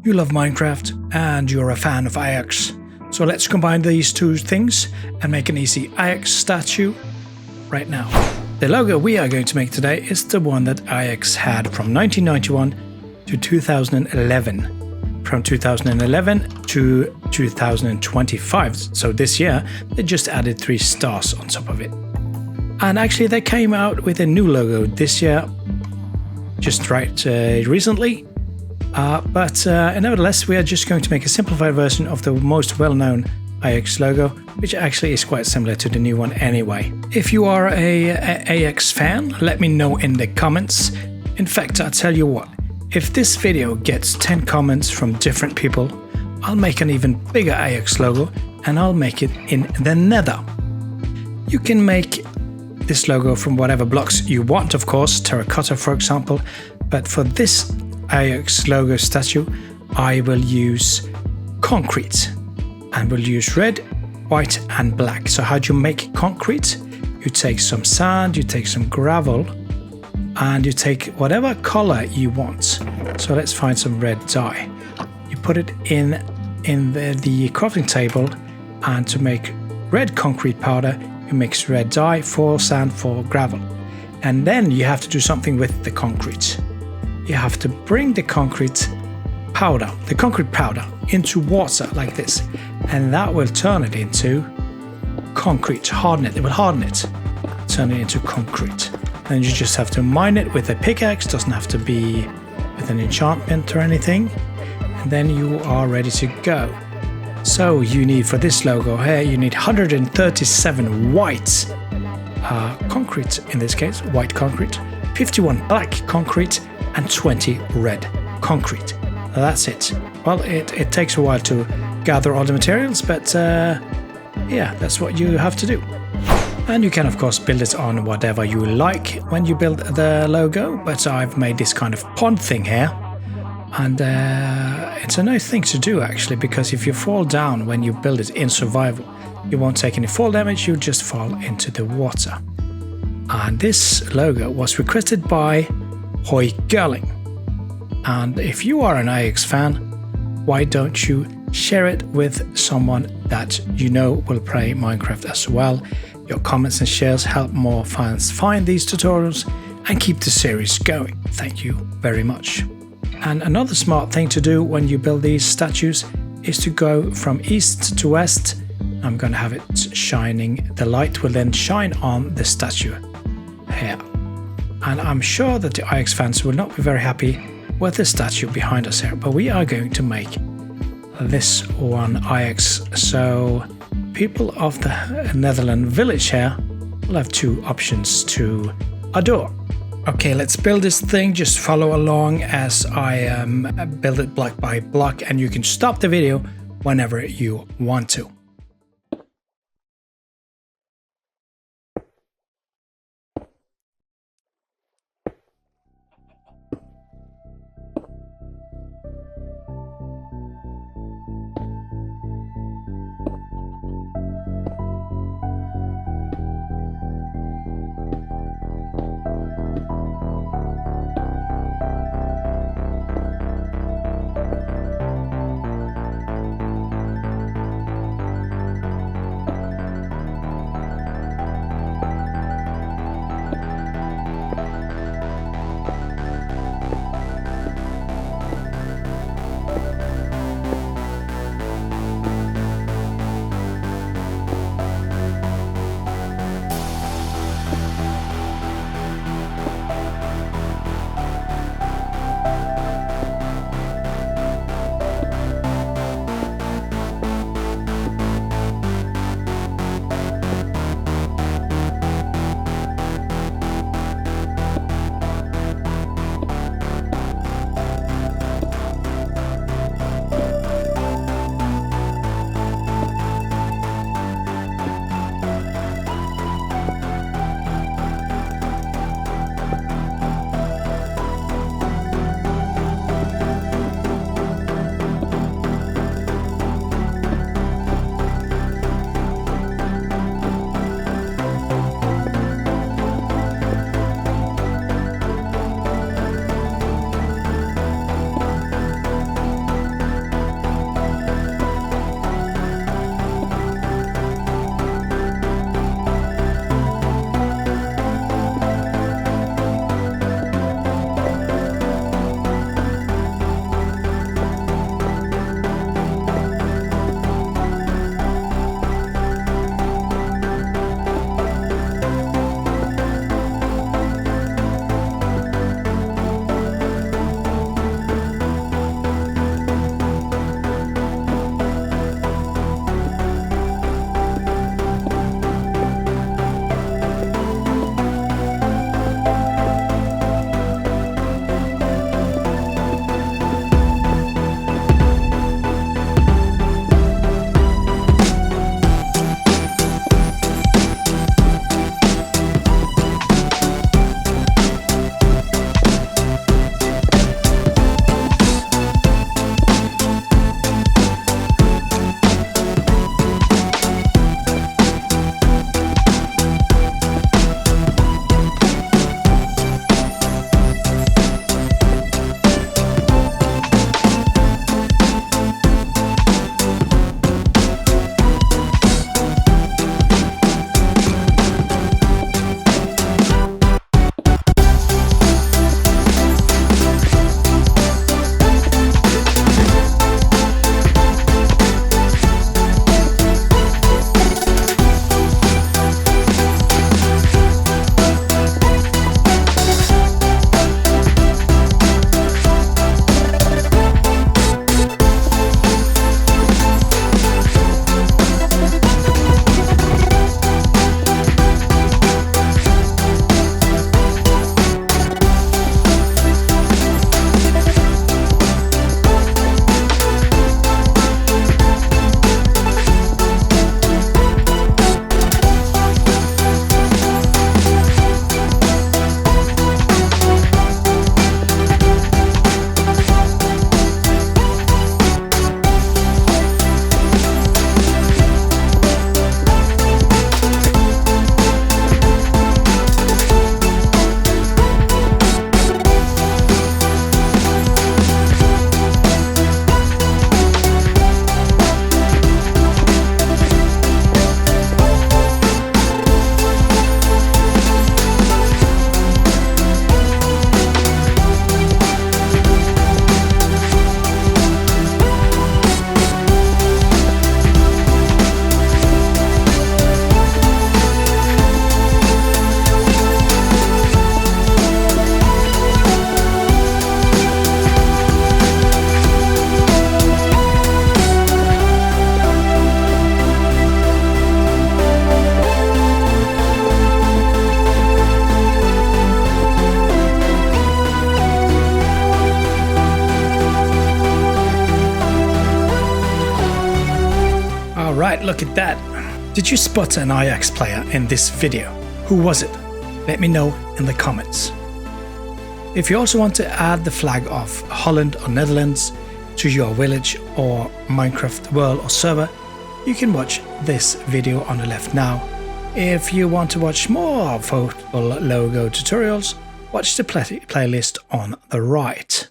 You love Minecraft and you're a fan of Ajax. So let's combine these two things and make an easy Ajax statue right now. The logo we are going to make today is the one that Ajax had from 1991 to 2011. From 2011 to 2025. So this year they just added 3 stars on top of it. And actually they came out with a new logo this year, just recently. But nevertheless, we are just going to make a simplified version of the most well-known Ajax logo, which actually is quite similar to the new one anyway. If you are a Ajax fan, let me know in the comments. In fact, I'll tell you what, if this video gets 10 comments from different people, I'll make an even bigger Ajax logo and I'll make it in the Nether. You can make this logo from whatever blocks you want, of course, terracotta for example, but for this Ajax logo statue I will use concrete and will use red, white and black. So how do you make concrete? You take some sand, you take some gravel and you take whatever color you want. So let's find some red dye. You put it in the crafting table, and to make red concrete powder you mix red dye for sand for gravel. And then you have to do something with the concrete. You have to bring the concrete powder into water like this, and that will turn it into concrete, harden it, it will harden it, turn it into concrete. Then you just have to mine it with a pickaxe, doesn't have to be with an enchantment or anything, and then you are ready to go. So you need, for this logo here, you need 137 white concrete, in this case white concrete, 51 black concrete and 20 red concrete. That's it. Well, it takes a while to gather all the materials, but yeah, that's what you have to do. And you can of course build it on whatever you like when you build the logo, but I've made this kind of pond thing here, and it's a nice thing to do actually, because if you fall down when you build it in survival, you won't take any fall damage, you just fall into the water. And this logo was requested by Hoy Gerling. And if you are an Ajax fan, why don't you share it with someone that you know will play Minecraft as well? Your comments and shares help more fans find these tutorials and keep the series going. Thank you very much. And another smart thing to do when you build these statues is to go from east to west. I'm going to have it shining, the light will then shine on the statue here. And I'm sure that the Ajax fans will not be very happy with the statue behind us here, but we are going to make this one Ajax, so people of the Netherlands village here will have 2 options to adore. Okay, let's build this thing. Just follow along as I build it block by block, and you can stop the video whenever you want to. Alright, look at that. Did you spot an Ajax player in this video? Who was it? Let me know in the comments. If you also want to add the flag of Holland or Netherlands to your village or Minecraft world or server, you can watch this video on the left now. If you want to watch more football logo tutorials, watch the playlist on the right.